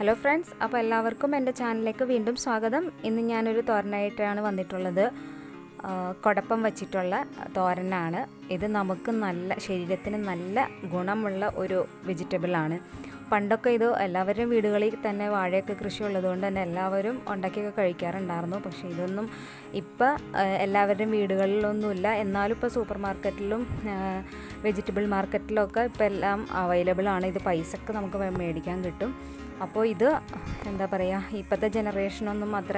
Hello friends, അപ്പോൾ എല്ലാവർക്കും എൻ്റെ ചാനലിലേക്ക് വീണ്ടും സ്വാഗതം. ഇന്ന് ഞാനൊരു തോരനായിട്ടാണ് വന്നിട്ടുള്ളത്. കൊടപ്പം വച്ചിട്ടുള്ള തോരനാണ് ഇത്. നമുക്ക് ശരീരത്തിന് നല്ല ഗുണമുള്ള ഒരു വെജിറ്റബിളാണ്. പണ്ടൊക്കെ ഇത് എല്ലാവരുടെയും വീടുകളിൽ തന്നെ വാഴയൊക്കെ കൃഷി ഉള്ളതുകൊണ്ട് തന്നെ എല്ലാവരും ഉണ്ടാക്കിയൊക്കെ കഴിക്കാറുണ്ടായിരുന്നു. പക്ഷേ ഇതൊന്നും ഇപ്പം എല്ലാവരുടെയും വീടുകളിലൊന്നുമില്ല. എന്നാലും ഇപ്പോൾ സൂപ്പർ മാർക്കറ്റിലും വെജിറ്റബിൾ മാർക്കറ്റിലൊക്കെ ഇപ്പോൾ എല്ലാം അവൈലബിൾ ആണ്. ഇത് പൈസക്ക് നമുക്ക് മേടിക്കാൻ കിട്ടും. അപ്പോൾ ഇത് എന്താ പറയുക, ഇപ്പോഴത്തെ ജനറേഷനൊന്നും അത്ര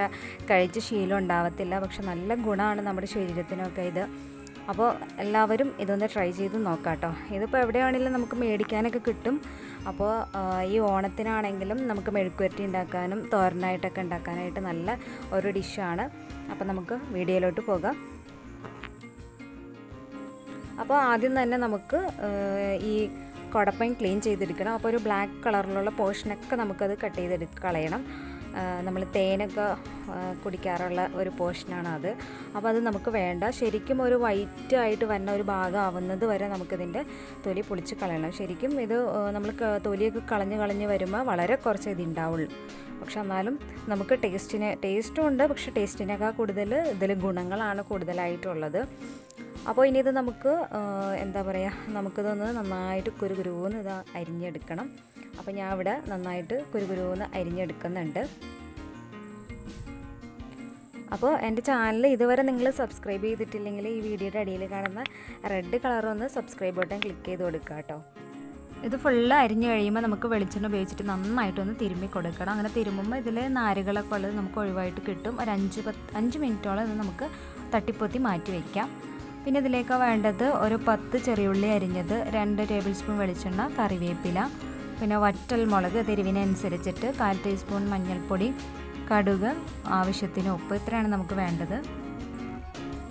കഴിച്ച് ശീലം ഉണ്ടാവത്തില്ല. പക്ഷെ നല്ല ഗുണമാണ് നമ്മുടെ ശരീരത്തിനൊക്കെ ഇത്. അപ്പോൾ എല്ലാവരും ഇതൊന്ന് ട്രൈ ചെയ്ത് നോക്കാം കേട്ടോ. ഇതിപ്പോൾ എവിടെയാണെങ്കിലും നമുക്ക് മേടിക്കാനൊക്കെ കിട്ടും. അപ്പോൾ ഈ ഓണത്തിനാണെങ്കിലും നമുക്ക് മെഴുക്കുവരട്ടി ഉണ്ടാക്കാനും തോരനായിട്ടൊക്കെ ഉണ്ടാക്കാനായിട്ട് നല്ല ഒരു ഡിഷാണ്. അപ്പോൾ നമുക്ക് വീഡിയോയിലോട്ട് പോകാം. അപ്പോൾ ആദ്യം തന്നെ നമുക്ക് ഈ കൊടപ്പൻ ക്ലീൻ ചെയ്തെടുക്കണം. അപ്പോൾ ഒരു ബ്ലാക്ക് കളറിലുള്ള പോർഷനൊക്കെ നമുക്കത് കട്ട് കളയണം. നമ്മൾ തേനൊക്കെ കുടിക്കാറുള്ള ഒരു പോർഷനാണ് അത്. അപ്പോൾ അത് നമുക്ക് വേണ്ട. ശരിക്കും ഒരു വൈറ്റ് ആയിട്ട് വരുന്ന ഒരു ഭാഗം ആവുന്നത് വരെ നമുക്കിതിൻ്റെ തൊലി പൊളിച്ച് കളയണം. ശരിക്കും ഇത് നമ്മൾ തൊലിയൊക്കെ കളഞ്ഞ് വരുമ്പോൾ വളരെ കുറച്ച് ഇത് ഉണ്ടാവുള്ളൂ. പക്ഷെ എന്നാലും നമുക്ക് ടേസ്റ്റും ഉണ്ട്. പക്ഷേ ടേസ്റ്റിനേക്കാൾ കൂടുതൽ ഇതിൽ ഗുണങ്ങളാണ് കൂടുതലായിട്ടുള്ളത്. അപ്പോൾ ഇനി ഇത് നമുക്ക് എന്താ പറയുക, നമുക്കിതൊന്ന് നന്നായിട്ട് കുരുകുരുവെന്ന് ഇത് അരിഞ്ഞെടുക്കണം. അപ്പോൾ ഞാൻ ഇവിടെ നന്നായിട്ട് കുരുകുരുവെന്ന് അരിഞ്ഞെടുക്കുന്നുണ്ട്. അപ്പോൾ എൻ്റെ ചാനൽ ഇതുവരെ നിങ്ങൾ സബ്സ്ക്രൈബ് ചെയ്തിട്ടില്ലെങ്കിൽ ഈ വീഡിയോയുടെ അടിയിൽ കാണുന്ന റെഡ് കളറൊന്ന് സബ്സ്ക്രൈബ് ബട്ടൺ ക്ലിക്ക് ചെയ്ത് കൊടുക്കുക കേട്ടോ. ഇത് ഫുള്ള് അരിഞ്ഞ് കഴിയുമ്പോൾ നമുക്ക് വെളിച്ചെണ്ണ ഉപയോഗിച്ചിട്ട് നന്നായിട്ടൊന്ന് തിരുമ്മി കൊടുക്കണം. അങ്ങനെ തിരുമ്മുമ്പോൾ ഇതിൽ നാരുകളൊക്കെ ഉള്ളത് നമുക്ക് ഒഴിവായിട്ട് കിട്ടും. ഒരു 5 മിനിറ്റോളം ഇത് നമുക്ക് തട്ടിപ്പൊത്തി മാറ്റി വയ്ക്കാം. പിന്നെ ഇതിലേക്ക് വേണ്ടത് ഒരു 10 ചെറിയുള്ളി അരിഞ്ഞത്, 2 ടേബിൾ സ്പൂൺ വെളിച്ചെണ്ണ, കറിവേപ്പില, പിന്നെ വറ്റൽ മുളക് എരിവിനനുസരിച്ചിട്ട്, 1/4 ടീസ്പൂൺ മഞ്ഞൾപ്പൊടി, കടുക്, ആവശ്യത്തിന് ഉപ്പ്. ഇത്രയാണ് നമുക്ക് വേണ്ടത്.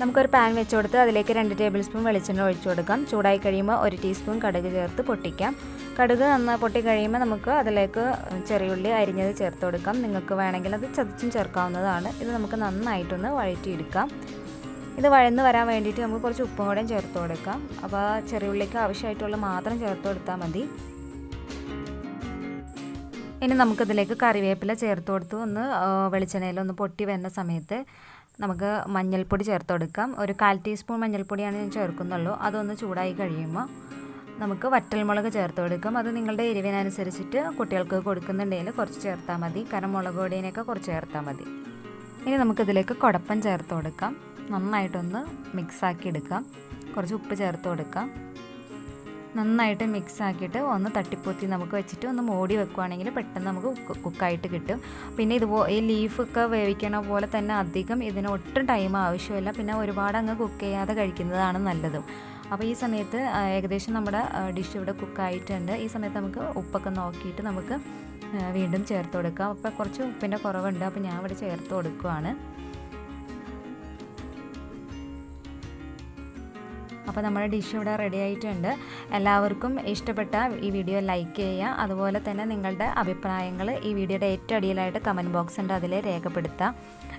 നമുക്കൊരു പാൻ വെച്ച് കൊടുത്ത് അതിലേക്ക് 2 ടേബിൾ സ്പൂൺ വെളിച്ചെണ്ണ ഒഴിച്ചു കൊടുക്കാം. ചൂടായി കഴിയുമ്പോൾ 1 ടീസ്പൂൺ കടുക് ചേർത്ത് പൊട്ടിക്കാം. കടുക് നന്നായി പൊട്ടി കഴിയുമ്പോൾ നമുക്ക് അതിലേക്ക് ചെറിയുള്ളി അരിഞ്ഞത് ചേർത്ത് കൊടുക്കാം. നിങ്ങൾക്ക് വേണമെങ്കിൽ അത് ചതച്ചും ചേർക്കാവുന്നതാണ്. ഇത് നമുക്ക് നന്നായിട്ടൊന്ന് വഴറ്റിയെടുക്കാം. ഇത് വഴന്ന് വരാൻ വേണ്ടിയിട്ട് നമുക്ക് കുറച്ച് ഉപ്പും കൂടെ ചേർത്ത് കൊടുക്കാം. അപ്പോൾ ചെറിയുള്ളിക്ക് ആവശ്യമായിട്ടുള്ള മാത്രം ചേർത്ത് കൊടുത്താൽ മതി. ഇനി നമുക്കിതിലേക്ക് കറിവേപ്പില ചേർത്ത് കൊടുത്ത് ഒന്ന് വെളിച്ചെണ്ണയിലൊന്ന് പൊട്ടി വരുന്ന സമയത്ത് നമുക്ക് മഞ്ഞൾപ്പൊടി ചേർത്ത് കൊടുക്കാം. ഒരു 1/4 ടീസ്പൂൺ മഞ്ഞൾപ്പൊടിയാണ് ഞാൻ ചേർക്കുന്നുള്ളൂ. അതൊന്ന് ചൂടായി കഴിയുമ്പോൾ നമുക്ക് വറ്റൽമുളക് ചേർത്ത് കൊടുക്കാം. അത് നിങ്ങളുടെ എരിവിനനുസരിച്ചിട്ട് കുട്ടികൾക്ക് കൊടുക്കുന്നുണ്ടെങ്കിൽ കുറച്ച് ചേർത്താൽ മതി. കാരണം മുളക് പൊടിയൊക്കെ കുറച്ച് ചേർത്താൽ മതി. ഇനി നമുക്കിതിലേക്ക് കൊടപ്പൻ ചേർത്ത് കൊടുക്കാം. നന്നായിട്ടൊന്ന് മിക്സാക്കി എടുക്കാം. കുറച്ച് ഉപ്പ് ചേർത്ത് കൊടുക്കാം. നന്നായിട്ട് മിക്സാക്കിയിട്ട് ഒന്ന് തട്ടിപ്പൊത്തി നമുക്ക് വെച്ചിട്ട് ഒന്ന് മൂടി വെക്കുകയാണെങ്കിൽ പെട്ടെന്ന് നമുക്ക് കുക്കായിട്ട് കിട്ടും. പിന്നെ ഈ ലീഫൊക്കെ വേവിക്കണ പോലെ തന്നെ അധികം ഇതിന് ഒട്ടും ടൈം ആവശ്യമില്ല. പിന്നെ ഒരുപാട് അങ്ങ് കുക്ക് ചെയ്യാതെ കഴിക്കുന്നതാണ് നല്ലതും. അപ്പോൾ ഈ സമയത്ത് ഏകദേശം നമ്മുടെ ഡിഷ് ഇവിടെ കുക്കായിട്ടുണ്ട്. ഈ സമയത്ത് നമുക്ക് ഉപ്പൊക്കെ നോക്കിയിട്ട് നമുക്ക് വീണ്ടും ചേർത്ത് കൊടുക്കാം. അപ്പോൾ കുറച്ച് ഉപ്പിൻ്റെ കുറവുണ്ട്. അപ്പോൾ ഞാൻ ഇവിടെ ചേർത്ത് കൊടുക്കുകയാണ്. അപ്പോൾ നമ്മുടെ ഡിഷ് ഇവിടെ റെഡി ആയിട്ടുണ്ട്. എല്ലാവർക്കും ഇഷ്ടപ്പെട്ട ഈ വീഡിയോ ലൈക്ക് ചെയ്യുക. അതുപോലെ തന്നെ നിങ്ങളുടെ അഭിപ്രായങ്ങൾ ഈ വീഡിയോയുടെ ഏറ്റവും അടിയിലായിട്ട് കമൻറ്റ് ബോക്സ് ഉണ്ട്, അതിൽ രേഖപ്പെടുത്താം.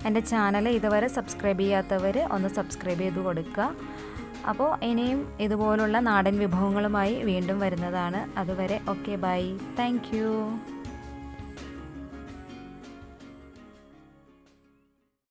എൻ്റെ ചാനൽ ഇതുവരെ സബ്സ്ക്രൈബ് ചെയ്യാത്തവർ ഒന്ന് സബ്സ്ക്രൈബ് ചെയ്ത് കൊടുക്കുക. അപ്പോൾ ഇനിയും ഇതുപോലുള്ള നാടൻ വിഭവങ്ങളുമായി വീണ്ടും വരുന്നതാണ്. അതുവരെ ഓക്കെ, ബൈ, താങ്ക് യു.